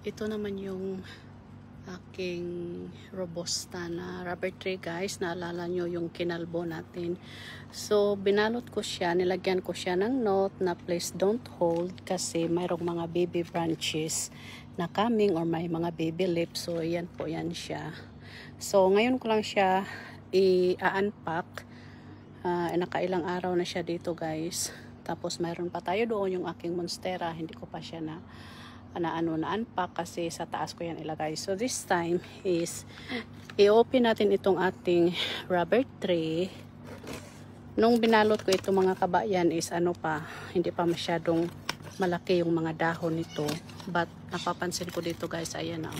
Ito naman yung aking robusta na rubber tree, guys. Naalala nyo yung kinalbo natin. So, binalot ko siya. Nilagyan ko siya ng note na please don't hold kasi mayroong mga baby branches na coming or may mga baby lips. So, yan po, yan siya. So, ngayon ko lang siya i-unpack. Nakailang araw na siya dito, guys. Tapos, mayroon pa tayo doon yung aking monstera. Hindi ko pa siya na-unpack kasi sa taas ko yan ilagay. So this time is i-open natin itong ating rubber tray. Nung binalot ko itong mga kabayan is hindi pa masyadong malaki yung mga dahon nito. But napapansin ko dito, guys, ayan na,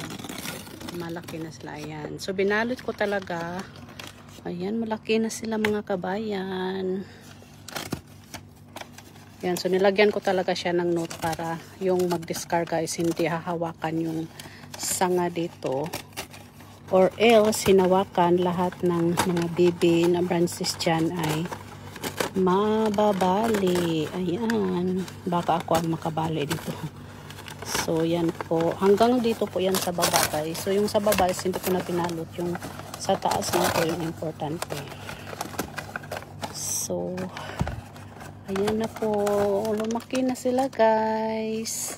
malaki na sila, ayan. So binalot ko talaga, ayan, malaki na sila mga kabayan. Yan, so nilagyan ko talaga siya ng note para yung mag-discard, guys, hindi hahawakan yung sanga dito. Or else, hinawakan lahat ng mga baby na branches dyan ay mababali. Ayan. Baka ako ang makabali dito. So, yan po. Hanggang dito po yan sa baba, guys. So, yung sa baba is hindi ko na pinalot. Yung sa taas lang po yung importante. So, ayan na po. Lumaki na sila, guys.